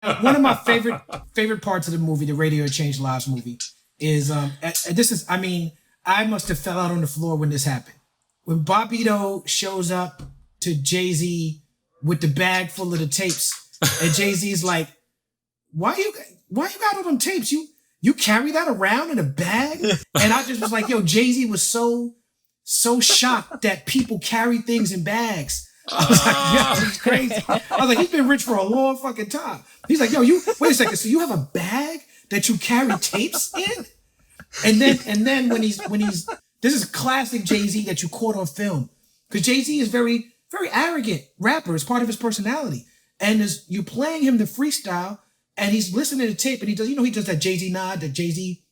One of my favorite parts of the movie, the Radio Changed Lives movie, is this is. I mean, I must have fell out on the floor when this happened. When Bobbito shows up to Jay-Z with the bag full of the tapes, and Jay-Z's like, "Why you got all them tapes? You carry that around in a bag?" And I just was like, "Yo, Jay-Z was so shocked that people carry things in bags." I was like, "Yo, he's crazy." I was like, "He's been rich for a long fucking time." He's like, "Yo, wait a second. So you have a bag that you carry tapes in?" And then when he's this is classic Jay-Z that you caught on film, because Jay-Z is very, very arrogant rapper. It's part of his personality. And as you playing him the freestyle, and he's listening to the tape, and he does that Jay-Z nod, that Jay-Z,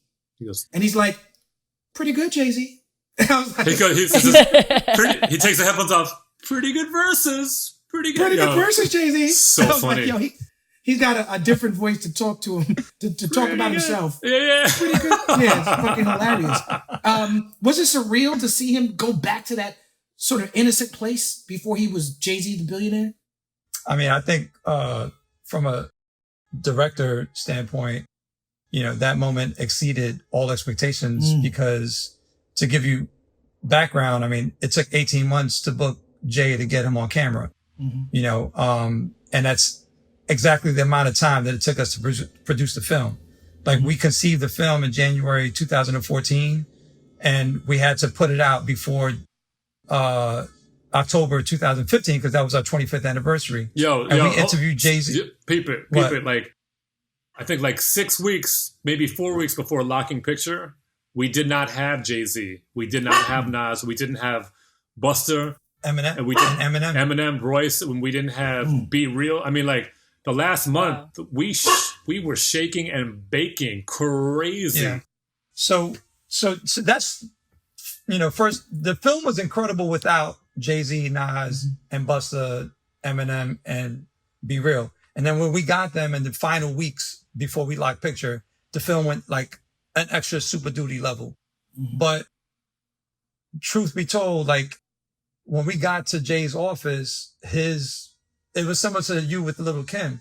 and he's like, "Pretty good, Jay-Z." And I was like, he takes the headphones off. Pretty good verses. Pretty good verses, Jay-Z. So funny. Like, yo, he's got a different voice to talk to him, to talk about himself. Yeah. Pretty good. Yeah, it's fucking hilarious. Was it surreal to see him go back to that sort of innocent place before he was Jay-Z the billionaire? I mean, I think from a director standpoint, that moment exceeded all expectations because, to give you background, I mean, it took 18 months to book Jay to get him on camera, and that's exactly the amount of time that it took us to produce the film. Like, we conceived the film in January 2014, and we had to put it out before October 2015 because that was our 25th anniversary. We interviewed Jay-Z. Peep it. Like, I think like 6 weeks, maybe 4 weeks before locking picture, we did not have Jay-Z. We did not have Nas. We didn't have Buster. Eminem. And we didn't Eminem, Royce. And we didn't have Be Real. I mean, like, the last month, we were shaking and baking crazy. Yeah. So that's, first, the film was incredible without Jay-Z, Nas, and Busta, Eminem, and Be Real. And then when we got them in the final weeks before we locked picture, the film went like an extra Super Duty level. But truth be told, like, when we got to Jay's office, it was similar to you with Little Kim.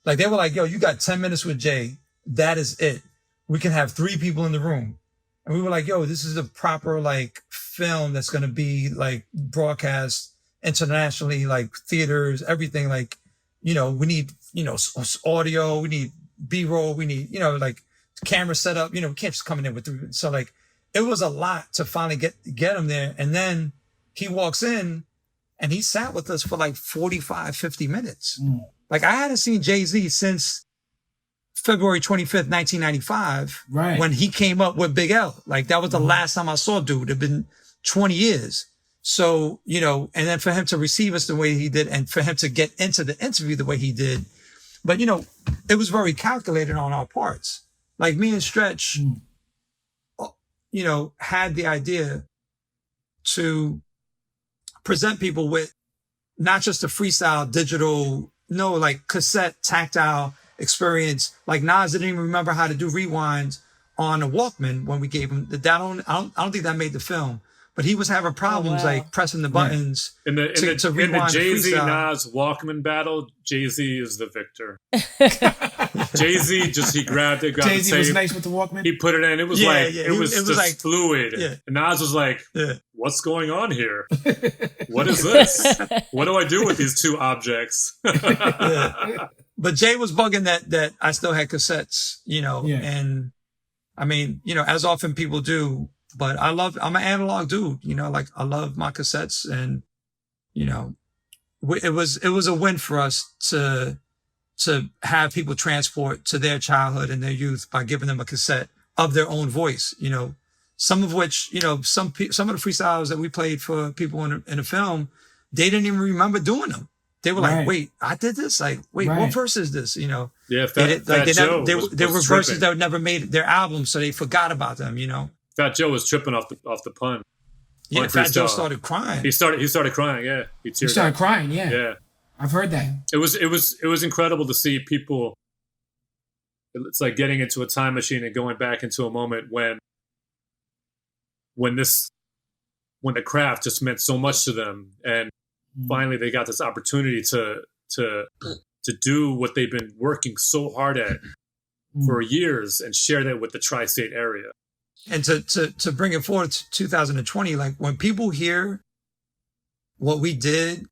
Like, they were like, "Yo, you got 10 minutes with Jay. That is it. We can have 3 people in the room." And we were like, "Yo, this is a proper, like, film that's going to be, like, broadcast internationally, like, theaters, everything. Like, we need, audio, we need B-roll, we need, like, camera setup. We can't just come in there with 3. So, like, it was a lot to finally get him there. And then he walks in and he sat with us for like 45, 50 minutes. Like, I hadn't seen Jay-Z since February 25th, 1995, when he came up with Big L. Like, that was the last time I saw dude. It'd been 20 years. So, and then for him to receive us the way he did and for him to get into the interview the way he did. But, it was very calculated on our parts. Like, me and Stretch, had the idea to present people with not just a freestyle digital, like cassette tactile experience. Like, Nas didn't even remember how to do rewinds on a Walkman when we gave him the down. I don't think that made the film, but he was having problems like pressing the buttons in the Jay-Z Nas Walkman battle. Jay-Z is the victor. Jay-Z he grabbed it. Jay-Z was nice with the Walkman. He put it in. It was it was like fluid. Yeah. And Nas was like, "What's going on here? What is this? What do I do with these 2 objects?" But Jay was bugging that I still had cassettes, and I mean, as often people do, but I'm an analog dude, like, I love my cassettes, and, it was a win for us to have people transport to their childhood and their youth by giving them a cassette of their own voice, some of which, some of the freestyles that we played for people in the film, they didn't even remember doing them. They were like, "Wait, I did this? Like, wait, what verse is this?" Yeah, they were verses that never made their album, so they forgot about them. Fat Joe was tripping off the pun. Yeah, Fat Joe started crying. He started crying. Yeah, he started crying. Yeah, yeah. I've heard that. It was incredible to see people. It's like getting into a time machine and going back into a moment when the craft just meant so much to them, and finally they got this opportunity to to do what they've been working so hard at for years and share that with the tri-state area. And to bring it forward to 2020, like when people hear what we did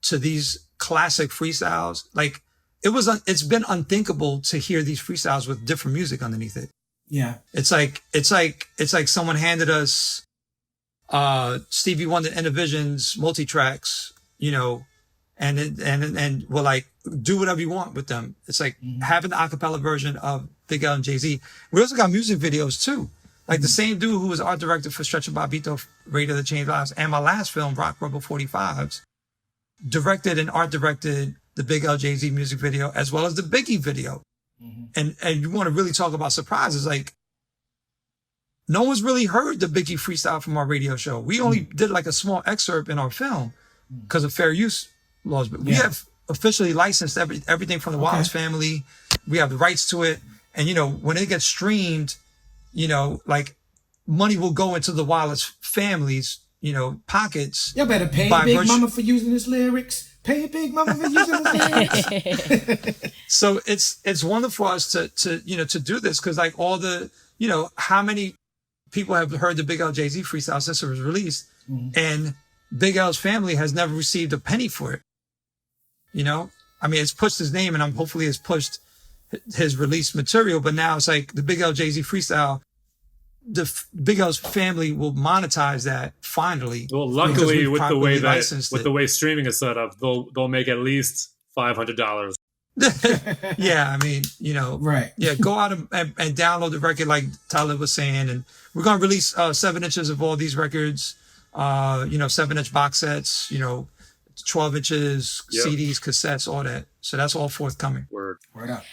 to these classic freestyles, like it's been unthinkable to hear these freestyles with different music underneath it. Yeah. It's like someone handed us Stevie Wonder Innovations multi-tracks, you know, and we're like, do whatever you want with them. It's like having the acapella version of Big L and Jay-Z. We also got music videos too. Like the same dude who was art director for Stretch and Bobbito, Radio That Changed Lives, and my last film, Rock Rubber 45s, directed and art directed the Big L Jay-Z music video as well as the Biggie video. And you want to really talk about surprises, like no one's really heard the Biggie freestyle from our radio show. We only did like a small excerpt in our film because of fair use laws, but we have officially licensed everything from the UPROXX family. We have the rights to it. And, you know, when it gets streamed, you know, like money will go into the UPROXX family's, you know, pockets. Y'all better pay Big Mama for using his lyrics. Pay Big Mama for using his lyrics. So it's wonderful for us to you know, to do this because like all the, you know, how many people have heard the Big L Jay-Z freestyle since it was released, and Big L's family has never received a penny for it. You know, I mean, it's pushed his name, and hopefully it's pushed his released material. But now it's like the Big L Jay-Z freestyle. The Big L's family will monetize that finally. Well, luckily, with the way streaming is set up, they'll make at least $500. Yeah, I mean, you know, right? Yeah, go out and download the record, like Talib was saying, and we're gonna release 7 inches of all these records. You know, 7-inch box sets. You know, 12 inches, CDs, cassettes, all that. So that's all forthcoming. Word up.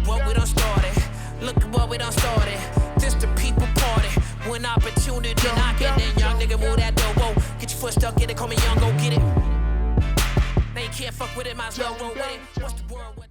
What we done started. Look at what we done started. This the people party. When opportunity knocking, then young nigga move that door. Whoa, get your foot stuck in it, call me young, go get it. They can't fuck with it, might as well roll with it. What's the word?